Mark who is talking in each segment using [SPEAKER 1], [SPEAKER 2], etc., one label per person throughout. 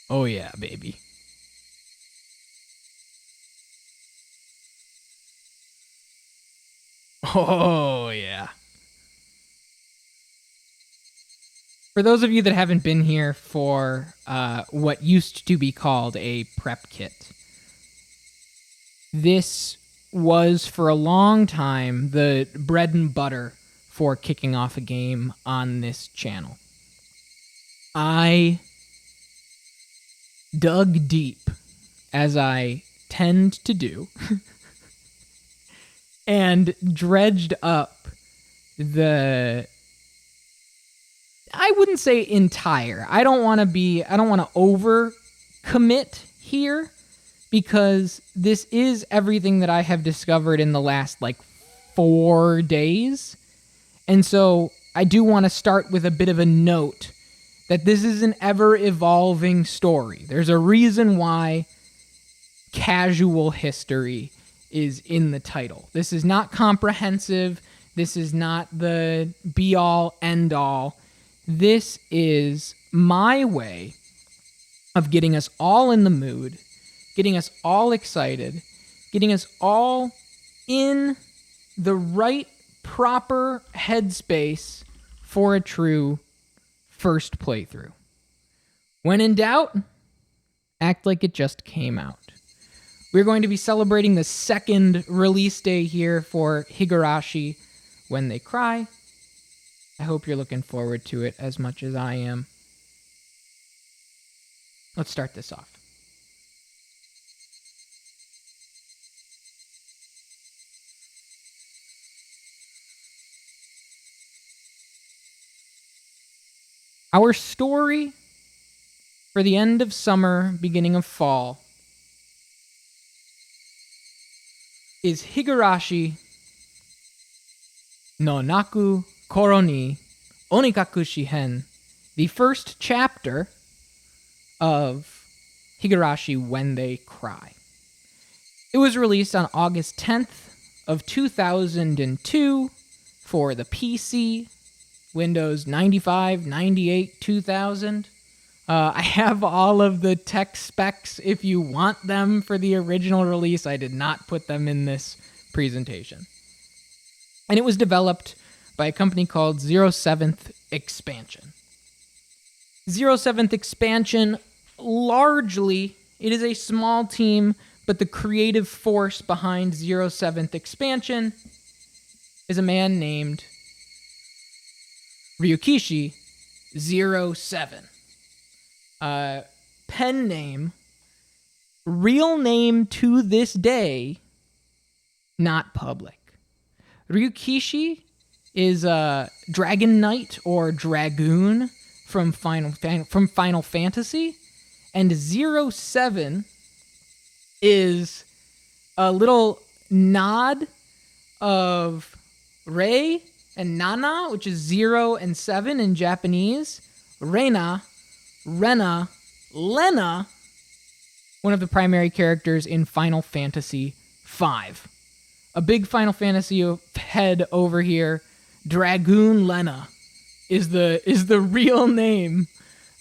[SPEAKER 1] Oh yeah, baby. Oh yeah. For those of you that haven't been here for what used to be called a prep kit, this was for a long time the bread and butter for kicking off a game on this channel. I dug deep, as I tend to do, and dredged up the, I wouldn't say entire. I don't want to over commit here, because this is everything that I have discovered in the last 4 days. And so I do want to start with a bit of a note that this is an ever evolving story. There's a reason why casual history is in the title. This is not comprehensive. This is not the be all end all. This is my way of getting us all in the mood, getting us all excited, getting us all in the right, proper headspace for a true first playthrough. When in doubt, act like it just came out. We're going to be celebrating the second release day here for Higurashi When They Cry. I hope you're looking forward to it as much as I am. Let's start this off. Our story for the end of summer, beginning of fall, is Higurashi no Naku Koro ni Onikakushi-hen, the first chapter of Higurashi When They Cry. It was released on August 10th of 2002 for the PC, Windows 95, 98, 2000. I have all of the tech specs if you want them for the original release. I did not put them in this presentation. And it was developed by a company called 07th Expansion. 07th Expansion, largely, it is a small team, but the creative force behind 07th Expansion is a man named Ryukishi-07. Pen name, real name to this day, not public. Ryukishi is a Dragon Knight or Dragoon from Final Fantasy, and 07 is a little nod of Rei and Nana, which is 0 and 7 in Japanese. Reina, Rena, Lena, one of the primary characters in Final Fantasy V. A big Final Fantasy head over here. Dragoon Lena is the real name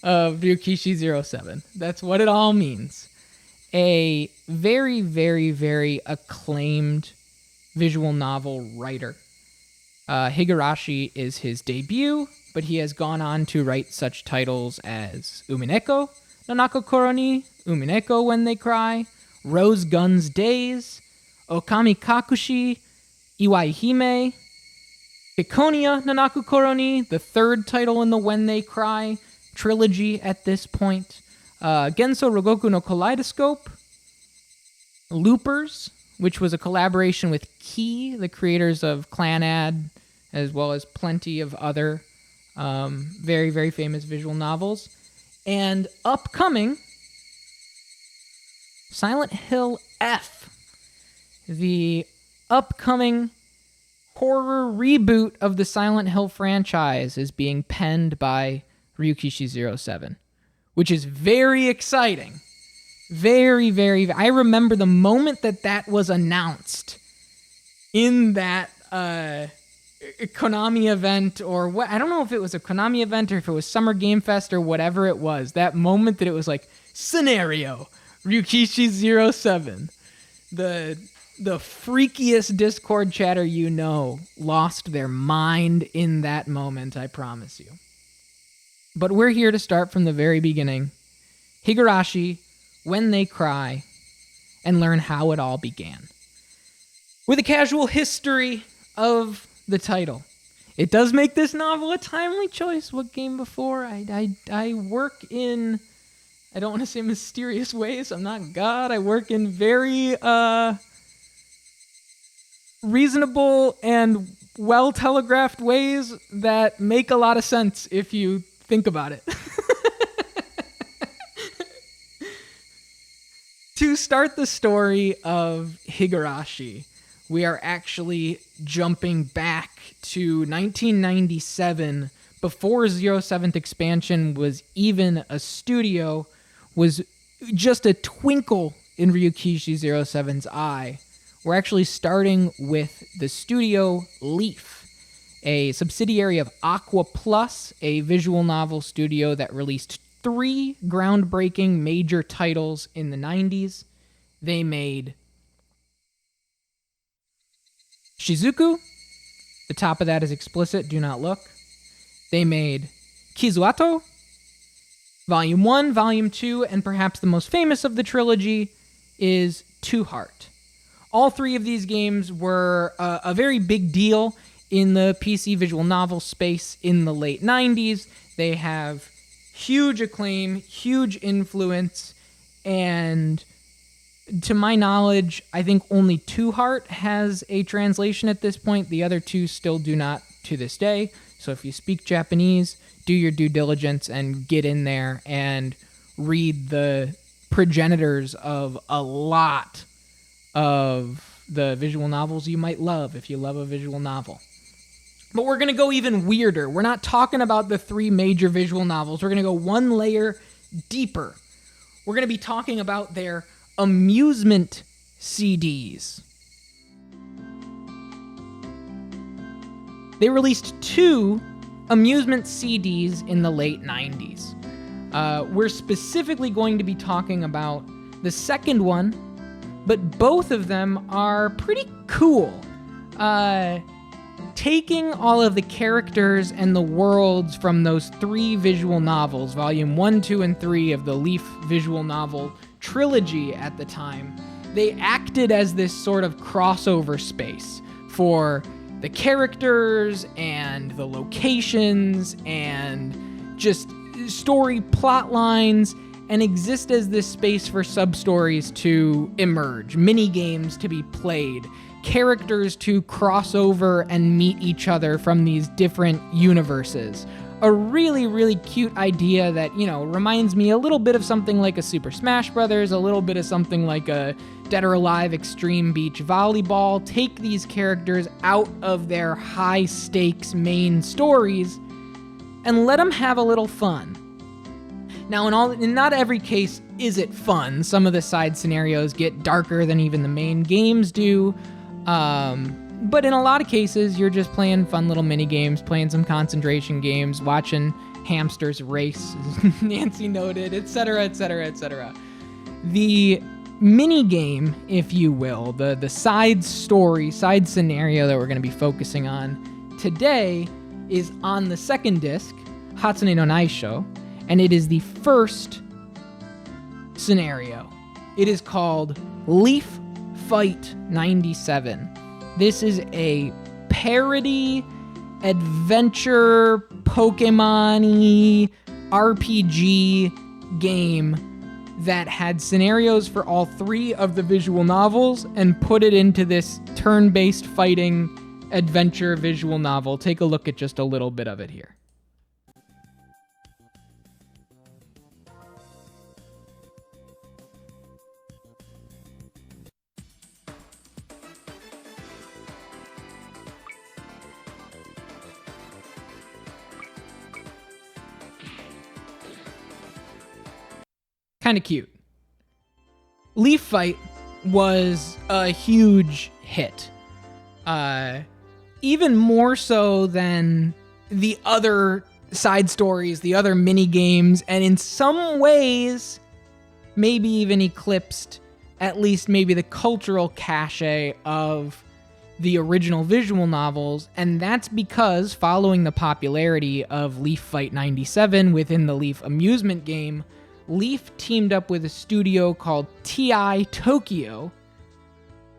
[SPEAKER 1] of Ryukishi-07. That's what it all means. A very, very, very acclaimed visual novel writer. Higurashi is his debut, but he has gone on to write such titles as Umineko no Naku Koro ni Umineko When They Cry, Rose Guns Days, Okamikakushi, Iwaihime, Kikonia no Naku Koro ni, the third title in the When They Cry trilogy at this point, Genso Rogoku no Kaleidoscope, Loopers, which was a collaboration with Key, the creators of Clanad, as well as plenty of other very, very famous visual novels. And upcoming, Silent Hill F, the upcoming horror reboot of the Silent Hill franchise, is being penned by Ryukishi-07, which is very exciting. Very, very. I remember the moment that was announced in that Konami event or what. I don't know if it was a Konami event or if it was Summer Game Fest or whatever it was. That moment that it was like, scenario, Ryukishi 07. The freakiest Discord chatter lost their mind in that moment, I promise you. But we're here to start from the very beginning. Higurashi, When They Cry, and learn how it all began. With a casual history of the title. It does make this novel a timely choice. What came before? I work in, I don't want to say mysterious ways. I'm not God. I work in very reasonable and well-telegraphed ways that make a lot of sense if you think about it. To start the story of Higurashi, we are actually jumping back to 1997, before 07th expansion was even a studio, was just a twinkle in Ryukishi 07's eye. We're actually starting with the studio Leaf, a subsidiary of Aqua Plus, a visual novel studio that released 3 groundbreaking major titles in the 90s. They made Shizuku. The top of that is explicit, do not look. They made Kizuato, Volume 1, Volume 2, and perhaps the most famous of the trilogy is Two Heart. All 3 of these games were a very big deal in the PC visual novel space in the late 90s. They have huge acclaim, huge influence, and to my knowledge, I think only Two Heart has a translation at this point. The other 2 still do not to this day. So if you speak Japanese, do your due diligence and get in there and read the progenitors of a lot of the visual novels you might love if you love a visual novel. But we're going to go even weirder. We're not talking about the 3 major visual novels. We're going to go one layer deeper. We're going to be talking about their amusement CDs. They released 2 amusement CDs in the late 90s. We're specifically going to be talking about the second one, but both of them are pretty cool. Taking all of the characters and the worlds from those 3 visual novels, Volume 1, 2, and 3 of the Leaf visual novel trilogy at the time, they acted as this sort of crossover space for the characters and the locations and just story plot lines, and exist as this space for sub-stories to emerge, mini-games to be played, characters to cross over and meet each other from these different universes. A really, really cute idea that, reminds me a little bit of something like a Super Smash Brothers, a little bit of something like a Dead or Alive Extreme Beach Volleyball. Take these characters out of their high-stakes main stories and let them have a little fun. Now, in not every case is it fun. Some of the side scenarios get darker than even the main games do. But in a lot of cases, you're just playing fun little mini games, playing some concentration games, watching hamsters race, as Nancy noted, etc., etc., etc. The mini game, if you will, the side story, side scenario that we're going to be focusing on today is on the second disc, Hatsune no Naisho, and it is the first scenario. It is called Leaf Fight 97. This is a parody, adventure, Pokemon-y, RPG game that had scenarios for all 3 of the visual novels and put it into this turn-based fighting adventure visual novel. Take a look at just a little bit of it here. Kind of cute. Leaf Fight was a huge hit. even more so than the other side stories, the other mini games, and in some ways, maybe even eclipsed at least maybe the cultural cachet of the original visual novels, and that's because following the popularity of Leaf Fight 97 within the Leaf amusement game, Leaf teamed up with a studio called TI Tokyo,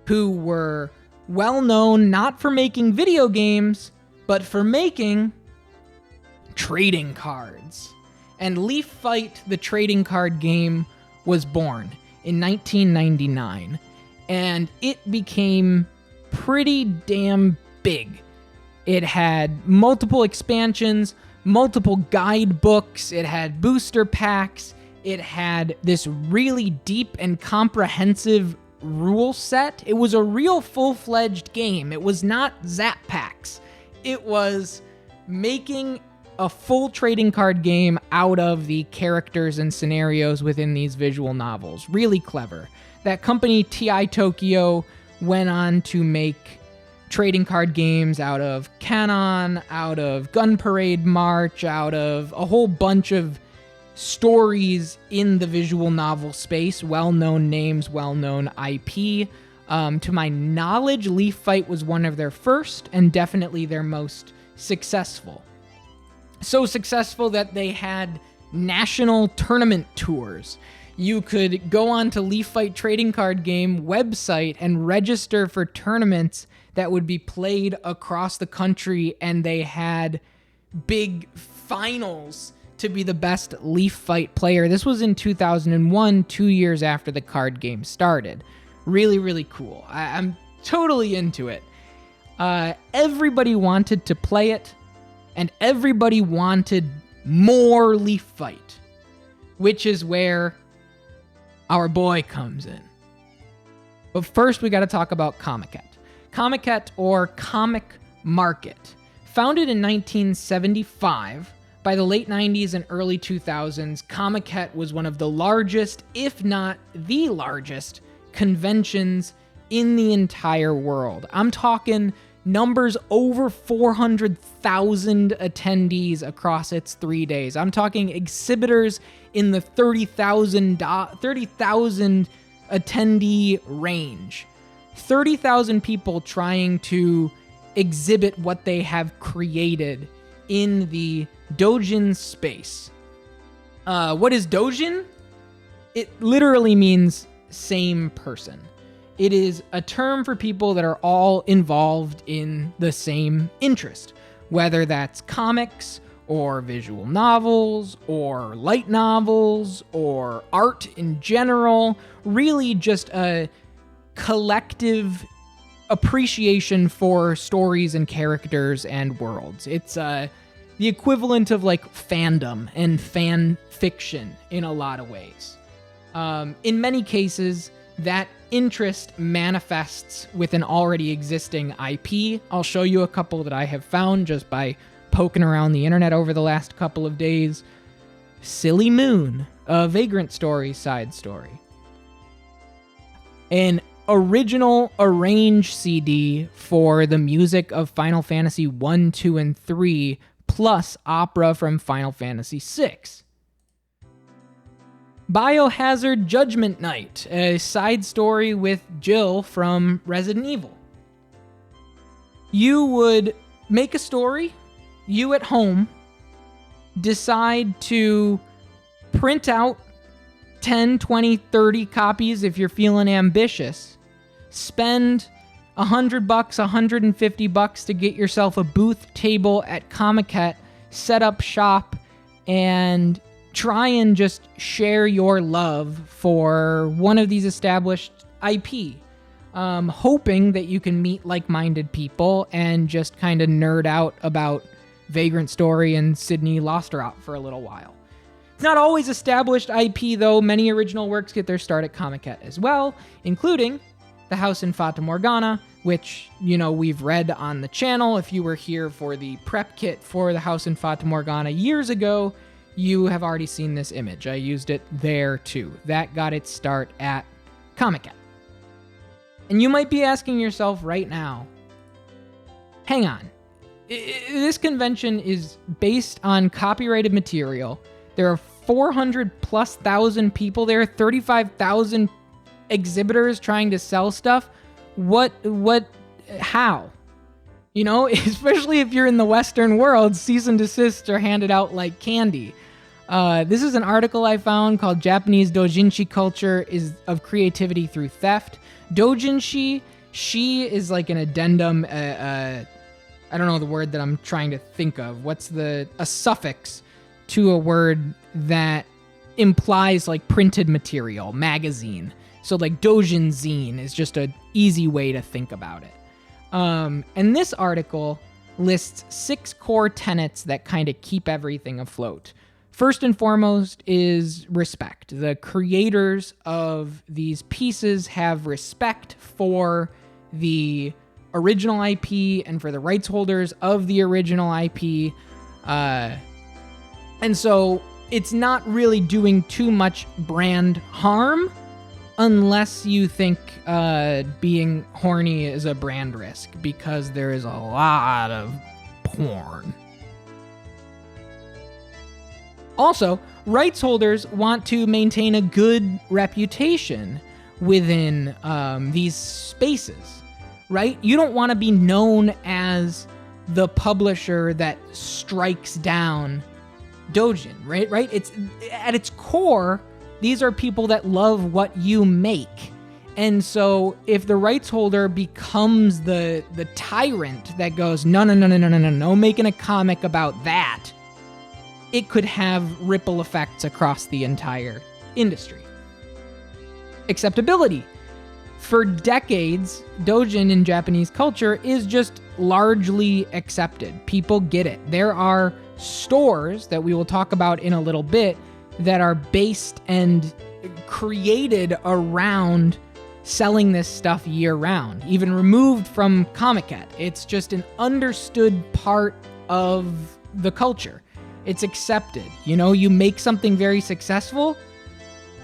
[SPEAKER 1] who were well known not for making video games, but for making trading cards. And Leaf Fight, the trading card game, was born in 1999, and it became pretty damn big. It had multiple expansions, multiple guidebooks, it had booster packs, it had this really deep and comprehensive rule set. It was a real full-fledged game. It was not Zap Packs. It was making a full trading card game out of the characters and scenarios within these visual novels. Really clever. That company, TI Tokyo, went on to make trading card games out of Canon, out of Gun Parade March, out of a whole bunch of stories in the visual novel space, well-known names, well-known IP. To my knowledge, Leaf Fight was one of their first and definitely their most successful. So successful that they had national tournament tours. You could go on to Leaf Fight Trading Card Game website and register for tournaments that would be played across the country, and they had big finals to be the best Leaf Fight player. This was in 2001, 2 years after the card game started. Really, really cool. I'm totally into it. Everybody wanted to play it, and everybody wanted more Leaf Fight, which is where our boy comes in. But first, we got to talk about Comiket. Comiket, or Comic Market, founded in 1975. By the late 90s and early 2000s, Comiket was one of the largest, if not the largest, conventions in the entire world. I'm talking numbers over 400,000 attendees across its 3 days. I'm talking exhibitors in the 30,000 attendee range. 30,000 people trying to exhibit what they have created in the Dojin space. What is Dojin? It literally means same person. It is a term for people that are all involved in the same interest, whether that's comics or visual novels or light novels or art in general, really just a collective appreciation for stories and characters and worlds. It's the equivalent of like fandom and fan fiction in a lot of ways. In many cases, that interest manifests with an already existing IP. I'll show you a couple that I have found just by poking around the internet over the last couple of days. Silly Moon, a Vagrant Story side story. An original arrange CD for the music of Final Fantasy 1, 2, and 3, plus opera from Final Fantasy 6. Biohazard Judgment Night, a side story with Jill from Resident Evil. You would make a story, you at home decide to print out 10, 20, 30 copies if you're feeling ambitious, spend $100, $150 to get yourself a booth table at Comiket, set up shop, and try and just share your love for one of these established IP, hoping that you can meet like-minded people and just kind of nerd out about Vagrant Story and Sydney Losterot for a little while. It's not always established IP, though. Many original works get their start at Comiket as well, including The House in Fata Morgana, which, you know, we've read on the channel. If you were here for the prep kit for The House in Fata Morgana years ago, you have already seen this image. I used it there too. That got its start at Comiket. And you might be asking yourself right now, hang on. This convention is based on copyrighted material. There are 400,000+ people there, 35,000 exhibitors trying to sell stuff. How? You know, especially if you're in the Western world, cease and desists are handed out like candy. This is an article I found called Japanese Doujinshi Culture is of Creativity Through Theft. Doujinshi, she is like an addendum, I don't know the word that I'm trying to think of. What's a suffix to a word that implies like printed material, magazine. So like doujinzine is just an easy way to think about it. And this article lists 6 core tenets that kind of keep everything afloat. First and foremost is respect. The creators of these pieces have respect for the original IP and for the rights holders of the original IP. And so it's not really doing too much brand harm unless you think being horny is a brand risk, because there is a lot of porn. Also, rights holders want to maintain a good reputation within these spaces, right? You don't want to be known as the publisher that strikes down doujin, right? It's at its core, these are people that love what you make. And so if the rights holder becomes the tyrant that goes, no making a comic about that, it could have ripple effects across the entire industry. Acceptability. For decades, doujin in Japanese culture is just largely accepted. People get it. There are stores that we will talk about in a little bit that are based and created around selling this stuff year-round, even removed from Comiket. It's just an understood part of the culture. It's accepted. You know, you make something very successful,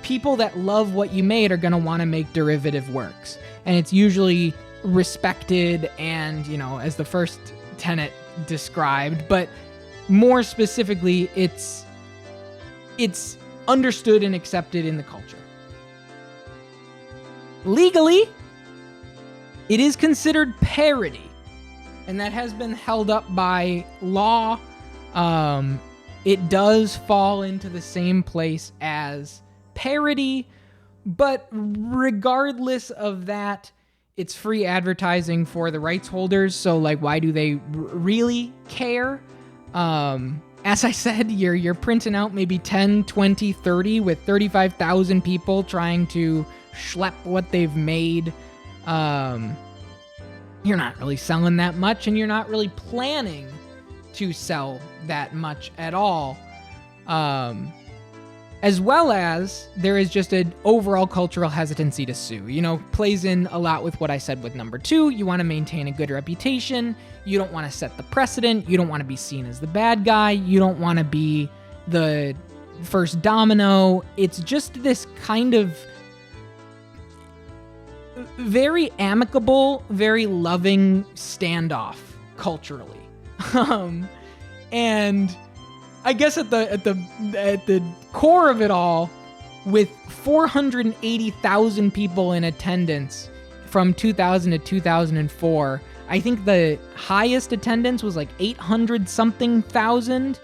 [SPEAKER 1] people that love what you made are going to want to make derivative works. And it's usually respected and, you know, as the first tenet described, but more specifically, it's understood and accepted in the culture. Legally, it is considered parody, and that has been held up by law. It does fall into the same place as parody, but regardless of that, it's free advertising for the rights holders, so like, why do they really care? As I said, you're printing out maybe 10, 20, 30 with 35,000 people trying to schlep what they've made. You're not really selling that much, and you're not really planning to sell that much at all. As well as there is just an overall cultural hesitancy to sue. You know, plays in a lot with what I said with number 2. You want to maintain a good reputation. You don't want to set the precedent. You don't want to be seen as the bad guy. You don't want to be the first domino. It's just this kind of very amicable, very loving standoff culturally. And I guess at the core of it all, with 480,000 people in attendance from 2000 to 2004, I think the highest attendance was like 800 something thousand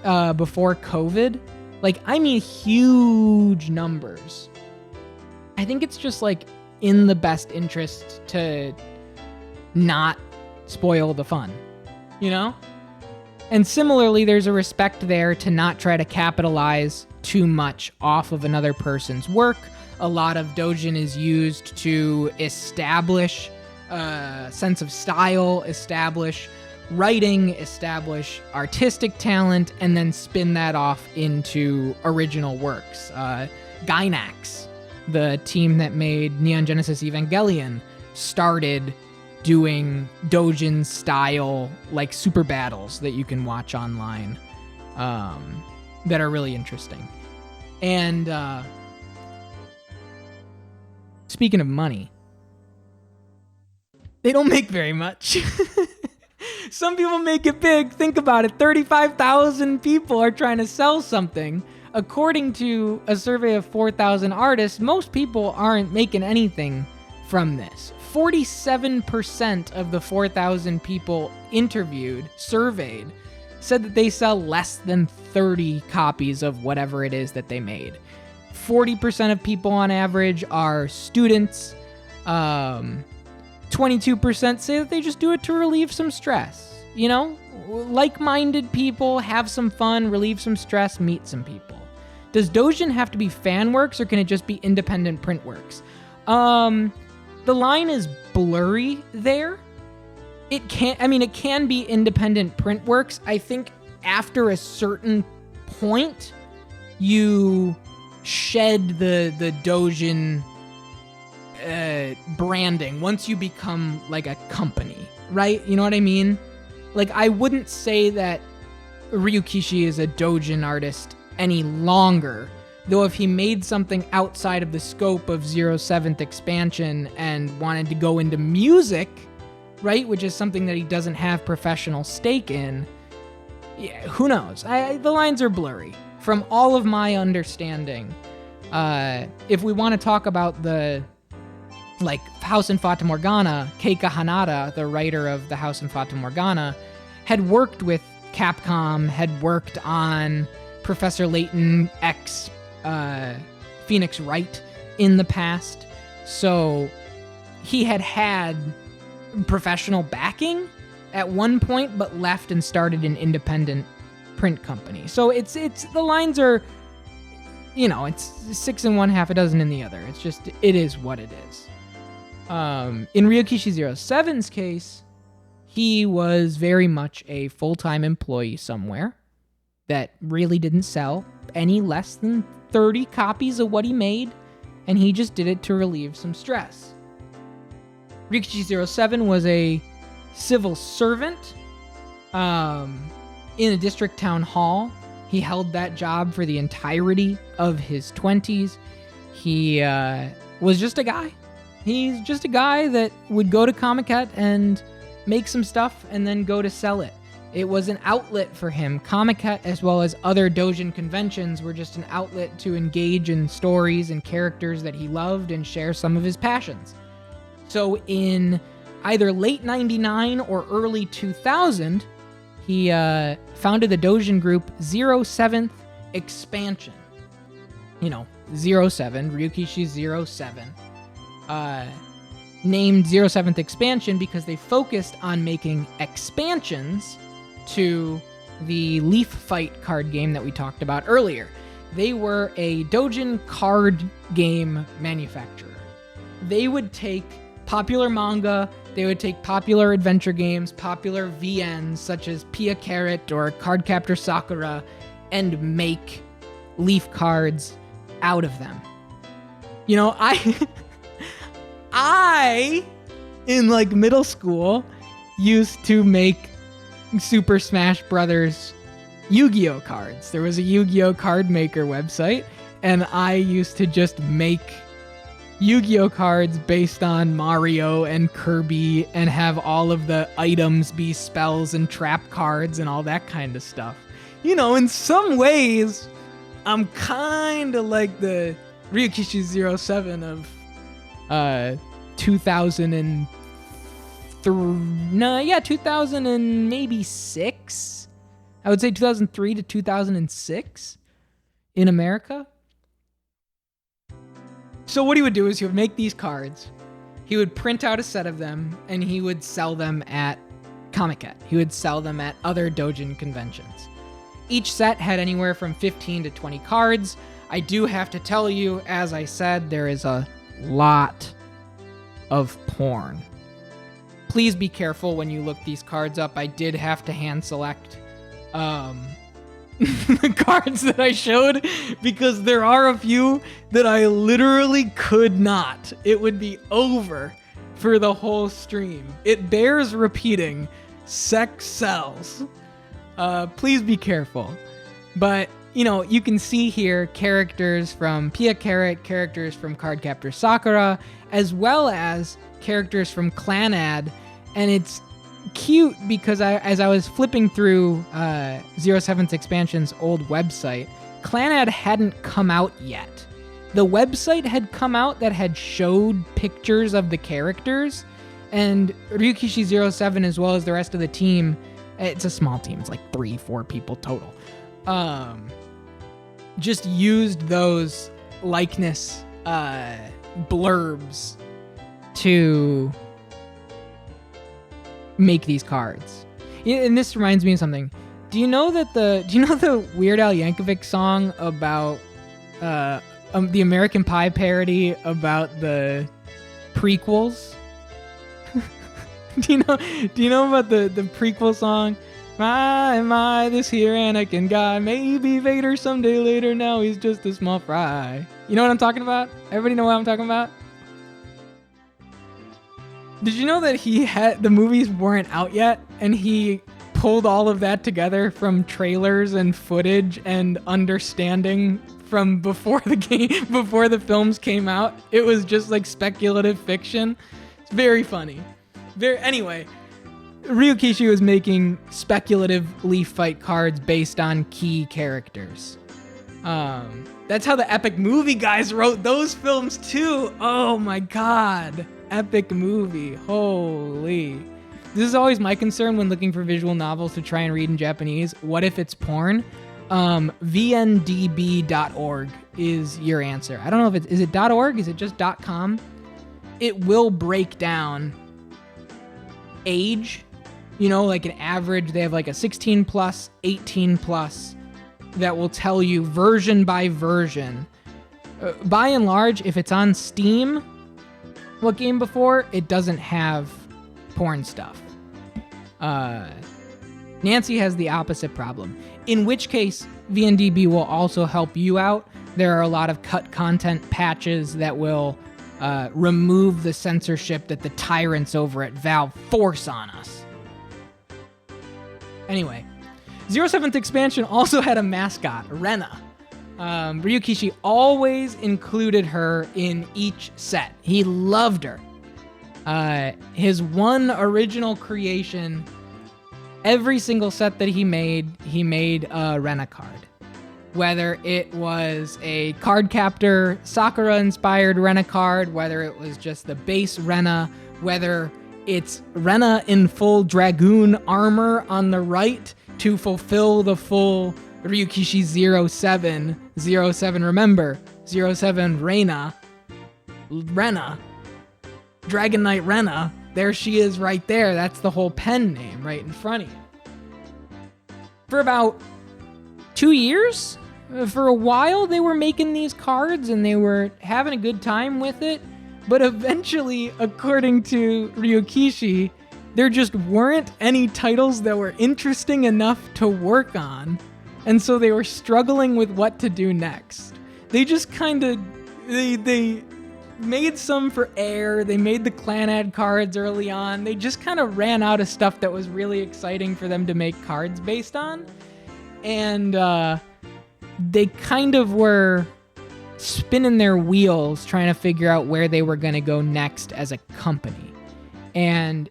[SPEAKER 1] before COVID. Like, I mean, huge numbers. I think it's just like in the best interest to not spoil the fun, you know? And similarly, there's a respect there to not try to capitalize too much off of another person's work. A lot of doujin is used to establish a sense of style, establish writing, establish artistic talent, and then spin that off into original works. Gainax, the team that made Neon Genesis Evangelion, started doing doujin style like super battles that you can watch online that are really interesting. And speaking of money, they don't make very much. Some people make it big. Think about it. 35,000 people are trying to sell something. According to a survey of 4,000 artists, most people aren't making anything from this. 47% of the 4,000 people surveyed, said that they sell less than 30 copies of whatever it is that they made. 40% of people on average are students. 22% say that they just do it to relieve some stress. You know, like-minded people, have some fun, relieve some stress, meet some people. Does Dojin have to be fan works, or can it just be independent print works? The line is blurry there. It can be independent print works. I think after a certain point, you shed the Dojin branding once you become like a company, right? You know what I mean? Like, I wouldn't say that Ryukishi is a Dojin artist any longer, though if he made something outside of the scope of 07th expansion and wanted to go into music, right, which is something that he doesn't have professional stake in, yeah, who knows? The lines are blurry. From all of my understanding, if we want to talk about the House in Fata Morgana, Keika Hanada, the writer of the House in Fata Morgana, had worked with Capcom, had worked on Professor Layton X Phoenix Wright in the past. So he had professional backing at one point, but left and started an independent print company. So it's the lines are, it's 6 in one, half a dozen in the other. It's just, it is what it is. In Ryukishi 07's case, he was very much a full-time employee somewhere that really didn't sell any less than 30 copies of what he made, and he just did it to relieve some stress. Ryukishi 07 was a civil servant in a district town hall. He held that job for the entirety of his 20s. He was just a guy. He's just a guy that would go to Comiket and make some stuff and then go to sell it. It was an outlet for him. Comiket, as well as other Dojin conventions, were just an outlet to engage in stories and characters that he loved and share some of his passions. So in either late 99 or early 2000, he founded the Dojin group 07th Expansion. 07, Ryukishi 07. Named 07th Expansion because they focused on making expansions to the Leaf Fight card game that we talked about earlier. They were a Dojin card game manufacturer. They would take popular manga, they would take popular adventure games, popular VNs such as Pia Carrot or Cardcaptor Sakura, and make Leaf cards out of them. I, in middle school, used to make Super Smash Brothers Yu-Gi-Oh cards. There was a Yu-Gi-Oh card maker website, and I used to just make Yu-Gi-Oh cards based on Mario and Kirby and have all of the items be spells and trap cards and all that kind of stuff. In some ways, I'm kind of like the Ryukishi 07 of 2000 and 2000 and maybe 6. I would say 2003 to 2006 in America. So what he would do is he would make these cards, he would print out a set of them, and he would sell them at Comiket. He would sell them at other Dojin conventions. Each set had anywhere from 15 to 20 cards. I do have to tell you, as I said, there is a lot of porn. Please be careful when you look these cards up. I did have to hand select the cards that I showed because there are a few that I literally could not. It would be over for the whole stream. It bears repeating. Sex sells. Please be careful. But, you can see here characters from Pia Carrot, characters from Cardcaptor Sakura, as well as characters from Clanad, and it's cute because as I was flipping through 07's expansion's old website, Clanad hadn't come out yet. The website had come out that had showed pictures of the characters, and Ryukishi 07, as well as the rest of the team, it's a small team, it's like 3-4 people total, just used those likeness blurbs to make these cards. And this reminds me of something. Do you know the Weird Al Yankovic song about the American Pie parody about the prequels? Do you know about the prequel song? My, this here Anakin guy, maybe Vader someday later, now he's just a small fry. You know what I'm talking about? Everybody know what I'm talking about? Did you know that the movies weren't out yet, and he pulled all of that together from trailers and footage and understanding from before the films came out? It was just like speculative fiction. It's very funny. Anyway, Ryukishi was making speculative Leaf Fight cards based on key characters. That's how the Epic Movie guys wrote those films too. Oh my god. Epic Movie. Holy. This is always my concern when looking for visual novels to try and read in Japanese. What if it's porn? VNDB.org is your answer. I don't know if is it .org? Is it just .com? It will break down age, like an average. They have like a 16 plus, 18 plus that will tell you version by version. By and large, if it's on Steam, what game before, it doesn't have porn stuff. Nancy has the opposite problem, in which case VNDB will also help you out. There are a lot of cut content patches that will remove the censorship that the tyrants over at Valve force on us. Anyway, 07th expansion also had a mascot, Rena. Ryukishi always included her in each set. He loved her. His one original creation, every single set that he made a Rena card. Whether it was a card captor, Sakura-inspired Rena card, whether it was just the base Rena, whether it's Rena in full Dragoon armor on the right to fulfill the full Ryukishi 07. 07, remember, 07 Rena, Dragon Knight Rena, there she is right there. That's the whole pen name right in front of you. For about 2 years, for a while, they were making these cards and they were having a good time with it. But eventually, according to Ryukishi, there just weren't any titles that were interesting enough to work on. And so they were struggling with what to do next. They just kind of, they made some for Air. They made the Clanad cards early on. They just kind of ran out of stuff that was really exciting for them to make cards based on. And they kind of were spinning their wheels trying to figure out where they were going to go next as a company. And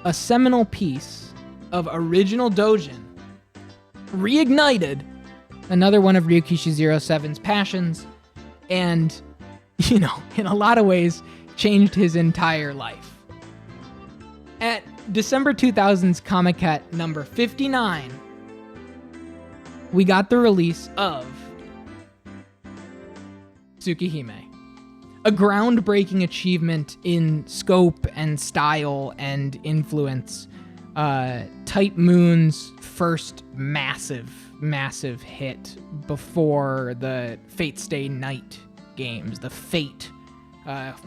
[SPEAKER 1] a seminal piece of original Dojin reignited another one of Ryukishi 07's passions, and, in a lot of ways, changed his entire life. At December 2000's Comiket number 59, we got the release of Tsukihime, a groundbreaking achievement in scope and style and influence. Type Moon's first massive hit before the Fate Stay Night games, the Fate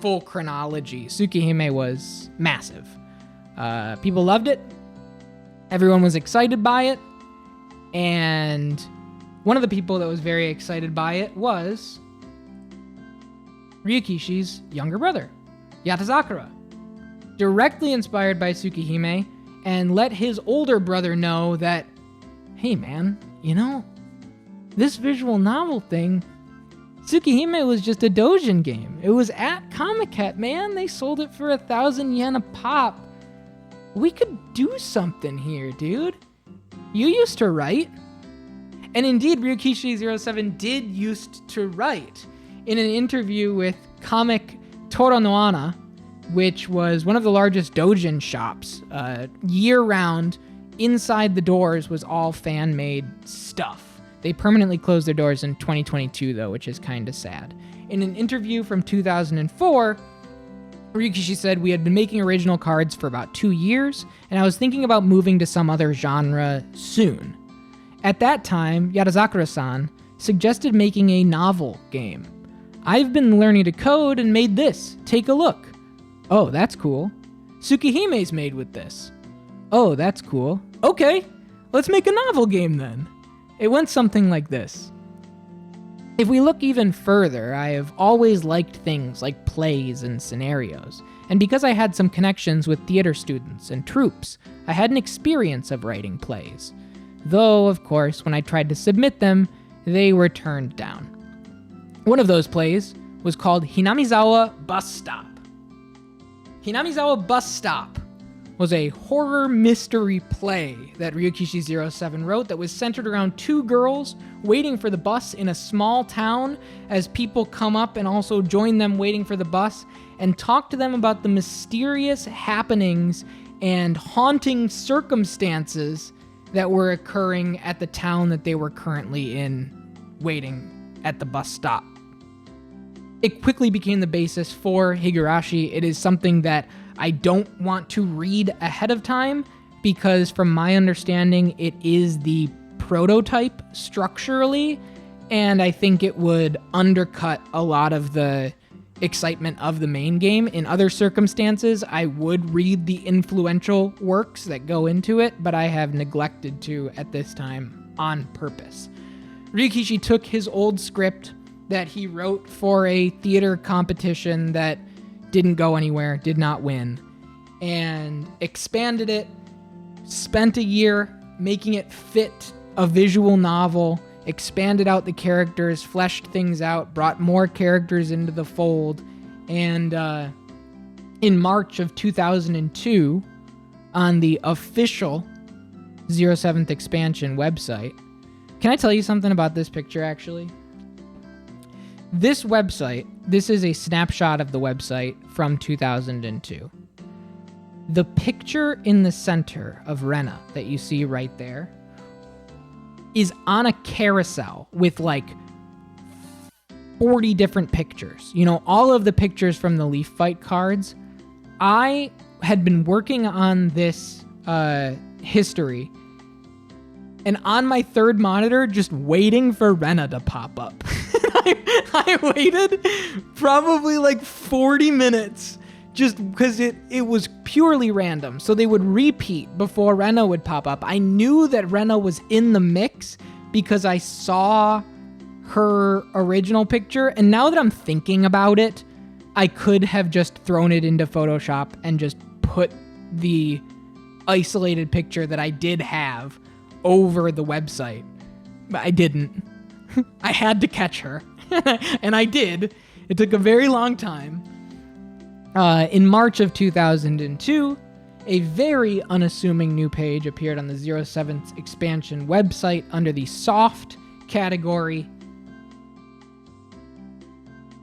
[SPEAKER 1] full chronology. Tsukihime was massive. People loved it. Everyone was excited by it. And one of the people that was very excited by it was Ryukishi's younger brother, Yatazakura, directly inspired by Tsukihime, and let his older brother know that, hey man, this visual novel thing, Tsukihime was just a Dojin game. It was at Comiket, man. They sold it for 1,000 yen a pop. we could do something here, dude. You used to write. And indeed, Ryukishi07 did used to write. In an interview with Comic Toronoana, which was one of the largest doujin shops, year-round, inside the doors was all fan-made stuff. They permanently closed their doors in 2022, though, which is kind of sad. In an interview from 2004, Ryukishi said, "We had been making original cards for about 2 years, and I was thinking about moving to some other genre soon. At that time, Yadazakura-san suggested making a novel game. I've been learning to code and made this. Take a look. Oh, that's cool. Tsukihime's made with this. Oh, that's cool. Okay, let's make a novel game then." It went something like this. If we look even further, I have always liked things like plays and scenarios, and because I had some connections with theater students and troupes, I had an experience of writing plays. Though, of course, when I tried to submit them, they were turned down. One of those plays was called Hinamizawa Bus Stop. Hinamizawa Bus Stop was a horror mystery play that Ryukishi07 wrote that was centered around 2 girls waiting for the bus in a small town as people come up and also join them waiting for the bus and talk to them about the mysterious happenings and haunting circumstances that were occurring at the town that they were currently in, waiting at the bus stop. It quickly became the basis for Higurashi. It is something that I don't want to read ahead of time because from my understanding, it is the prototype structurally, and I think it would undercut a lot of the excitement of the main game. In other circumstances, I would read the influential works that go into it, but I have neglected to at this time on purpose. Ryukishi took his old script that he wrote for a theater competition that didn't go anywhere, did not win, and expanded it, spent a year making it fit a visual novel, expanded out the characters, fleshed things out, brought more characters into the fold, and in March of 2002, on the official 07th expansion website, can I tell you something about this picture, actually? This website, this is a snapshot of the website from 2002. The picture in the center of Rena that you see right there is on a carousel with like 40 different pictures. You know, all of the pictures from the Leaf Fight cards. I had been working on this history and on my third monitor, just waiting for Rena to pop up. I waited probably like 40 minutes just because it was purely random. So they would repeat before Rena would pop up. I knew that Rena was in the mix because I saw her original picture. And now that I'm thinking about it, I could have just thrown it into Photoshop and just put the isolated picture that I did have over the website. But I didn't. I had to catch her. And I did. It took a very long time. In March of 2002, a very unassuming new page appeared on the 07th expansion website under the soft category.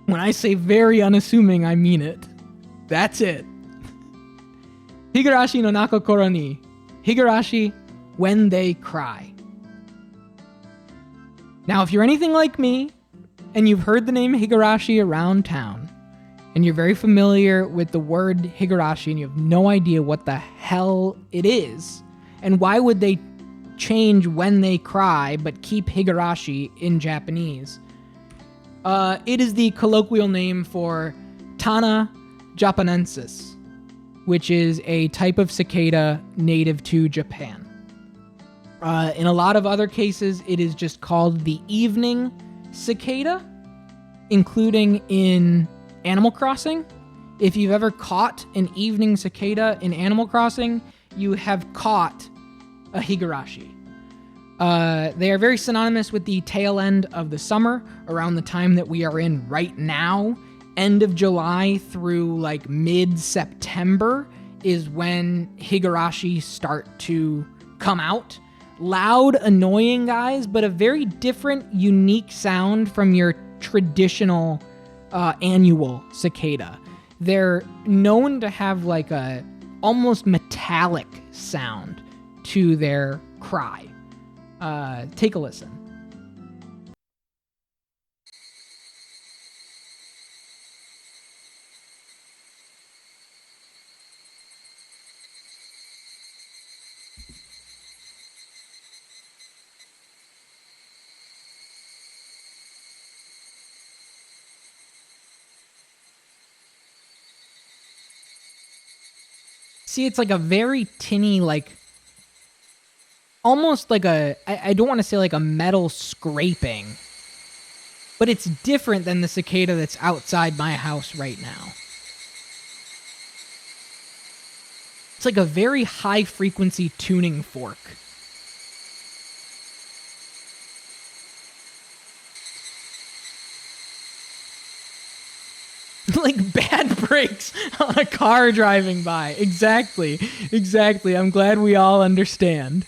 [SPEAKER 1] When I say very unassuming, I mean it. That's it. Higurashi no Nakokoro ni. Higurashi, when they cry. Now, if you're anything like me, and you've heard the name Higurashi around town, and you're very familiar with the word Higurashi, and you have no idea what the hell it is, and why would they change when they cry but keep Higurashi in Japanese? It is the colloquial name for Tana japanensis, which is a type of cicada native to Japan. In a lot of other cases, it is just called the evening cicada, including in Animal Crossing. If you've ever caught an evening cicada in Animal Crossing, you have caught a Higurashi. They are very synonymous with the tail end of the summer, around the time that we are in right now. End of July through like mid-September is when Higurashi start to come out. Loud, annoying guys, but a very different, unique sound from your traditional annual cicada. They're known to have like a almost metallic sound to their cry. Take a listen. See, it's like a very tinny, like, almost like I don't want to say like a metal scraping, but it's different than the cicada that's outside my house right now. It's like a very high frequency tuning fork. Like bad brakes on a car driving by. Exactly. I'm glad we all understand.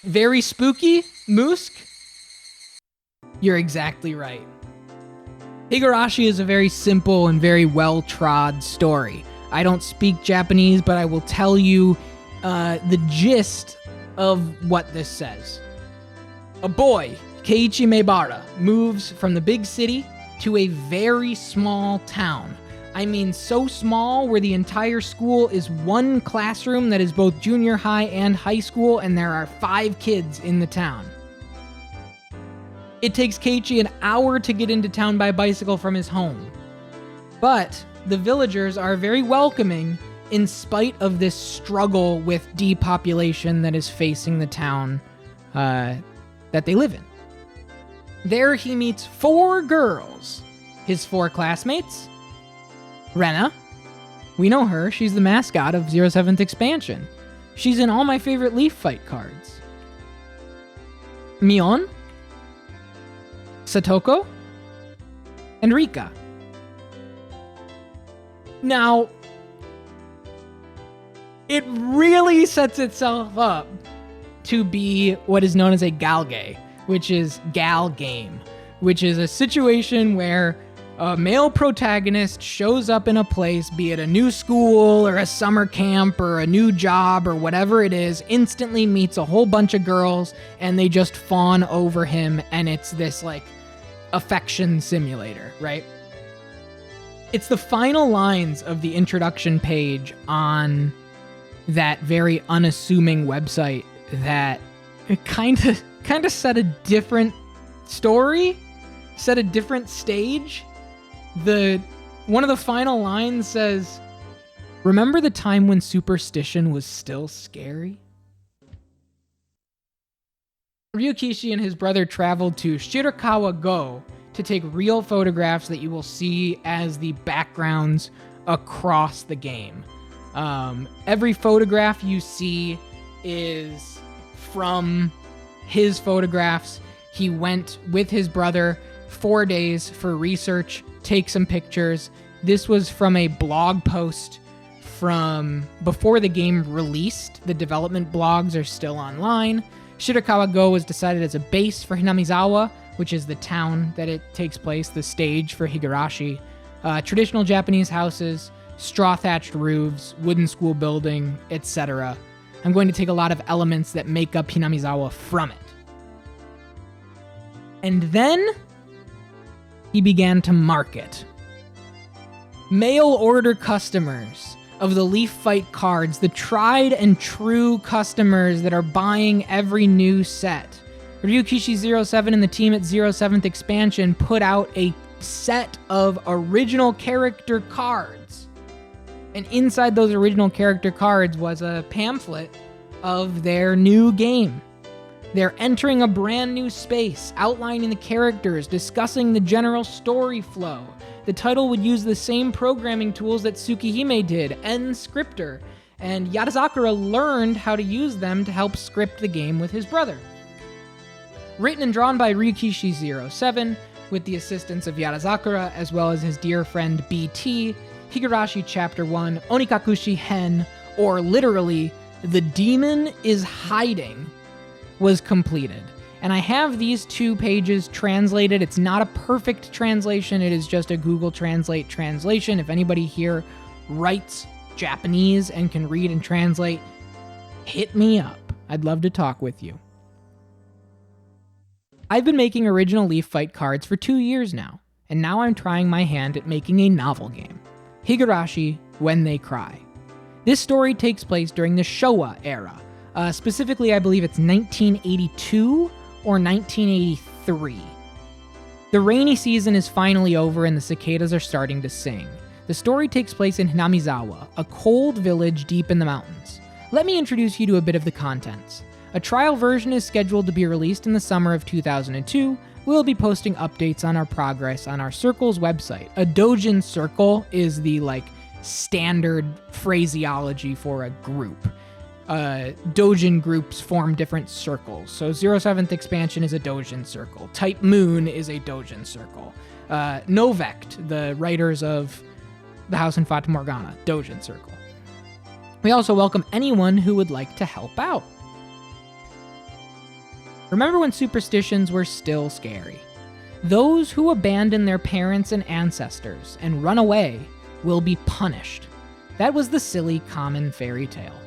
[SPEAKER 1] Very spooky, Musk? You're exactly right. Higurashi is a very simple and very well-trod story. I don't speak Japanese, but I will tell you the gist of what this says. A boy, Keiichi Meibara, moves from the big city to a very small town. I mean, so small where the entire school is one classroom that is both junior high and high school, and there are 5 kids in the town. It takes Keiichi an hour to get into town by bicycle from his home. But the villagers are very welcoming in spite of this struggle with depopulation that is facing the town that they live in. There he meets 4 girls, his 4 classmates. Rena, we know her, she's the mascot of 07th expansion. She's in all my favorite Leaf Fight cards. Mion, Satoko, and Rika. Now, it really sets itself up to be what is known as a galge, which is gal game, which is a situation where a male protagonist shows up in a place, be it a new school or a summer camp or a new job or whatever it is, instantly meets a whole bunch of girls and they just fawn over him, and it's this like affection simulator, right? It's the final lines of the introduction page on that very unassuming website that kind of set a different story, set a different stage. One of the final lines says, "Remember the time when superstition was still scary?" Ryukishi and his brother traveled to Shirakawa-go to take real photographs that you will see as the backgrounds across the game. Every photograph you see is from his photographs. He went with his brother 4 days for research, take some pictures. This was from a blog post from before the game released. The development blogs are still online. Shirakawa-go was decided as a base for Hinamizawa, which is the town that it takes place, the stage for Higurashi. Traditional Japanese houses, straw-thatched roofs, wooden school building, etc. I'm going to take a lot of elements that make up Hinamizawa from it. And then he began to market. Mail order customers of the Leaf Fight cards, the tried and true customers that are buying every new set. Ryukishi07 and the team at 07th expansion put out a set of original character cards. And inside those original character cards was a pamphlet of their new game. They're entering a brand new space, outlining the characters, discussing the general story flow. The title would use the same programming tools that Tsukihime did, N-Scripter, and Yadazakura learned how to use them to help script the game with his brother. Written and drawn by Ryukishi07, with the assistance of Yadazakura as well as his dear friend BT, Higurashi Chapter 1, Onikakushi-hen, or literally, The Demon is Hiding, was completed. And I have these 2 pages translated. It's not a perfect translation. It is just a Google Translate translation. If anybody here writes Japanese and can read and translate, hit me up. I'd love to talk with you. I've been making original Leaf Fight cards for 2 years now, and now I'm trying my hand at making a novel game. Higurashi, When They Cry. This story takes place during the Showa era. Specifically, I believe it's 1982 or 1983. The rainy season is finally over and the cicadas are starting to sing. The story takes place in Hinamizawa, a cold village deep in the mountains. Let me introduce you to a bit of the contents. A trial version is scheduled to be released in the summer of 2002. We'll be posting updates on our progress on our circle's website. A dojin circle is the standard phraseology for a group. Dojin groups form different circles. So 07th expansion is a Dojin circle. Type Moon is a Dojin circle. Novect, the writers of The House in Fata Morgana, Dojin circle. We also welcome anyone who would like to help out. Remember when superstitions were still scary? Those who abandon their parents and ancestors and run away will be punished. That was the silly common fairy tale.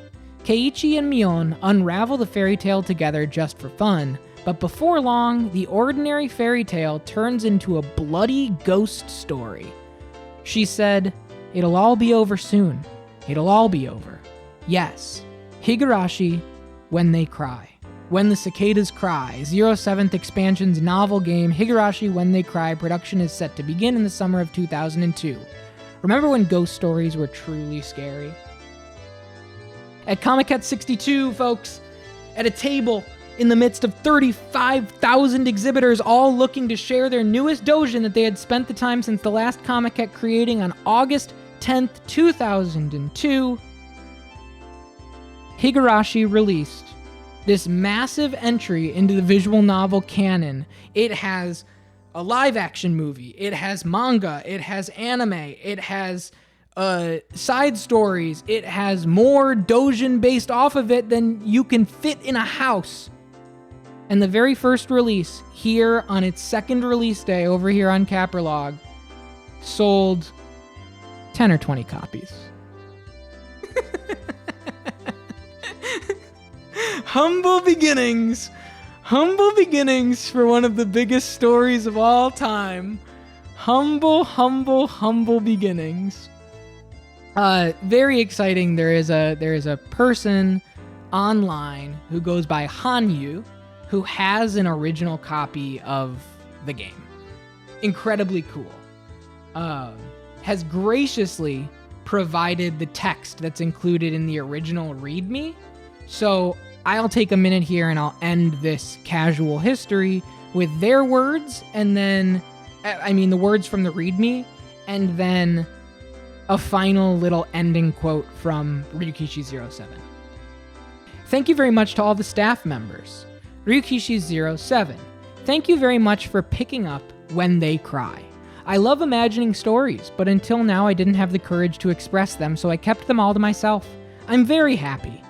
[SPEAKER 1] Keiichi and Mion unravel the fairy tale together just for fun, but before long, the ordinary fairy tale turns into a bloody ghost story. She said, "It'll all be over soon. It'll all be over." Yes, Higurashi, When They Cry. When the Cicadas Cry, 07th expansion's novel game, Higurashi, When They Cry production is set to begin in the summer of 2002. Remember when ghost stories were truly scary? At Comic-Con 62, folks, at a table in the midst of 35,000 exhibitors all looking to share their newest doujin that they had spent the time since the last Comic-Con creating on August 10th, 2002, Higurashi released this massive entry into the visual novel canon. It has a live-action movie, it has manga, it has anime, it has side stories, it has more doujin based off of it than you can fit in a house. And the very first release, here on its second release day over here on Capralog, sold 10 or 20 copies. Humble beginnings. Humble beginnings for one of the biggest stories of all time. Humble, humble, humble beginnings. Very exciting. There is a person online who goes by Hanyu who has an original copy of the game. Incredibly cool. Has graciously provided the text that's included in the original README. So I'll take a minute here and I'll end this casual history with their words and then, the words from the README, and then a final little ending quote from Ryukishi07. Thank you very much to all the staff members. Ryukishi07, thank you very much for picking up When They Cry. I love imagining stories, but until now I didn't have the courage to express them, so I kept them all to myself. I'm very happy.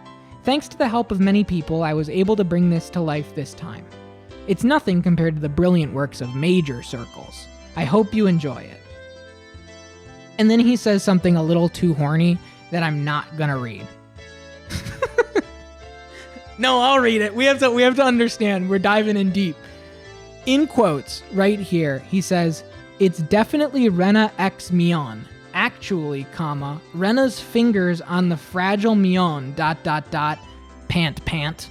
[SPEAKER 1] Thanks to the help of many people, I was able to bring this to life this time. It's nothing compared to the brilliant works of major circles. I hope you enjoy it. And then he says something a little too horny that I'm not gonna read. No, I'll read it. We have to understand. We're diving in deep. In quotes, right here, he says, "It's definitely Rena x Mion. Actually, Rena's fingers on the fragile Mion, ... pant.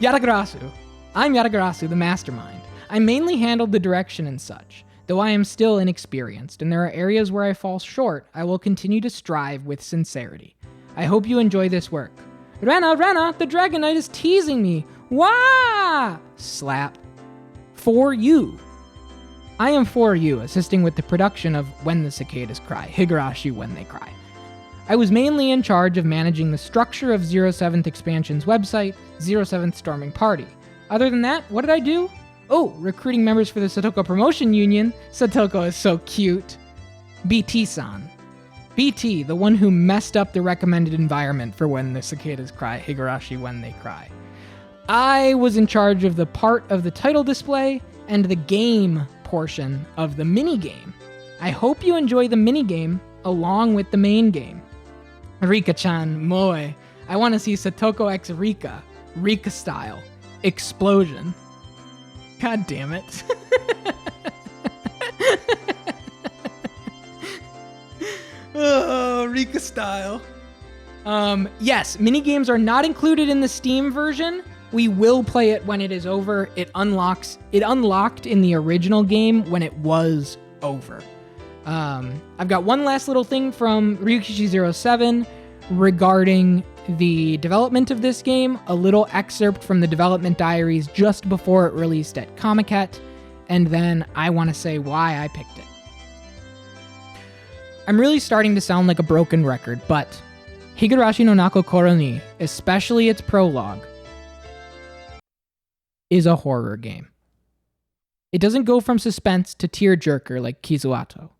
[SPEAKER 1] Yatagarasu. I'm Yatagarasu, the mastermind. I mainly handled the direction and such. Though I am still inexperienced, and there are areas where I fall short, I will continue to strive with sincerity. I hope you enjoy this work. Rena, the Dragon Knight is teasing me. Wah! Slap. For you. I am for you, assisting with the production of When the Cicadas Cry, Higurashi, When They Cry. I was mainly in charge of managing the structure of 07th Expansion's website, 07th Storming Party. Other than that, what did I do? Oh, recruiting members for the Satoko Promotion Union. Satoko is so cute. BT-san. BT, the one who messed up the recommended environment for when the cicadas cry. Higurashi when they cry. I was in charge of the part of the title display and the game portion of the minigame. I hope you enjoy the minigame along with the main game. Rika-chan, moe. I want to see Satoko x Rika. Rika style. Explosion. God damn it. Oh, Rika style. Yes, minigames are not included in the Steam version. We will play it when it is over. It unlocked in the original game when it was over. I've got one last little thing from Ryukishi07 regarding the development of this game, a little excerpt from the development diaries just before it released at Comiket, and then I want to say why I picked it. I'm really starting to sound like a broken record, but Higurashi no Nako Koroni, especially its prologue, is a horror game. It doesn't go from suspense to tearjerker like Kizuato,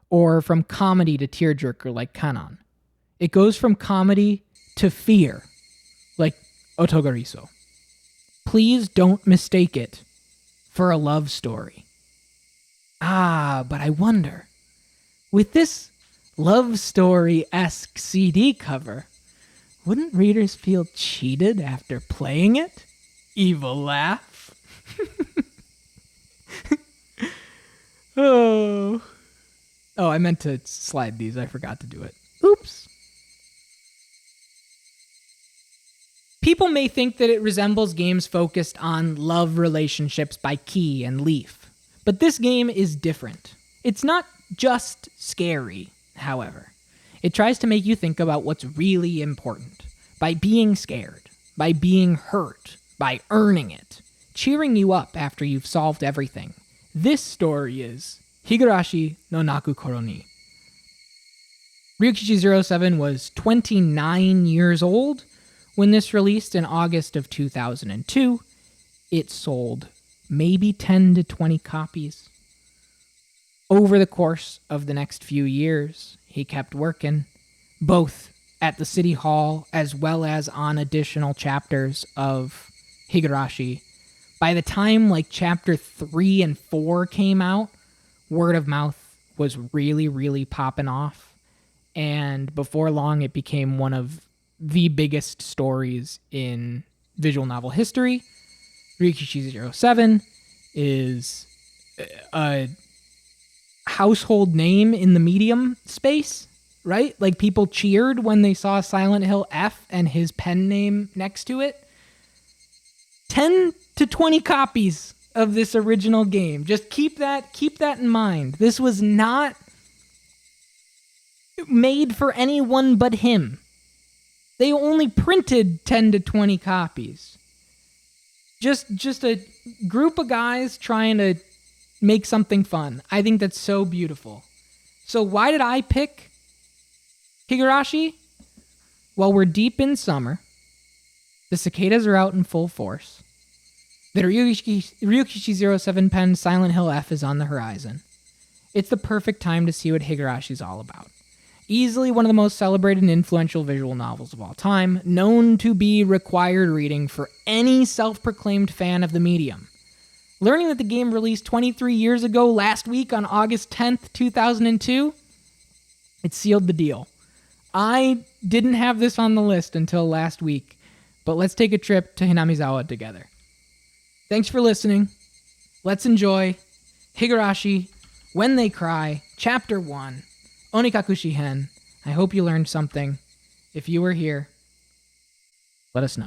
[SPEAKER 1] or from comedy to tearjerker like Kanon. It goes from comedy to fear, like Otogariso. Please don't mistake it for a love story. But I wonder, with this love story-esque CD cover, wouldn't readers feel cheated after playing it? Evil laugh. Oh, I meant to slide these. I forgot to do it. Oops. People may think that it resembles games focused on love relationships by Key and Leaf, but this game is different. It's not just scary, however. It tries to make you think about what's really important, by being scared, by being hurt, by earning it, cheering you up after you've solved everything. This story is Higurashi no Naku Koroni. Ryukishi07 was 29 years old when this released in August of 2002. It sold maybe 10 to 20 copies. Over the course of the next few years, he kept working, both at the City Hall as well as on additional chapters of Higurashi. By the time chapter 3 and 4 came out, word of mouth was really, really popping off. And before long, it became one of the biggest stories in visual novel history. Ryukishi07 is a household name in the medium space, right? People cheered when they saw Silent Hill F and his pen name next to it. 10 to 20 copies of this original game. Just keep that in mind. This was not made for anyone but him. They only printed 10 to 20 copies. Just a group of guys trying to make something fun. I think that's so beautiful. So why did I pick Higurashi? Well, we're deep in summer. The cicadas are out in full force. The Ryukishi07 pen Silent Hill F is on the horizon. It's the perfect time to see what Higurashi's all about. Easily one of the most celebrated and influential visual novels of all time, known to be required reading for any self-proclaimed fan of the medium. Learning that the game released 23 years ago last week on August 10th, 2002, it sealed the deal. I didn't have this on the list until last week, but let's take a trip to Hinamizawa together. Thanks for listening. Let's enjoy Higurashi, When They Cry, Chapter 1, Onikakushi-hen. I hope you learned something. If you were here, let us know.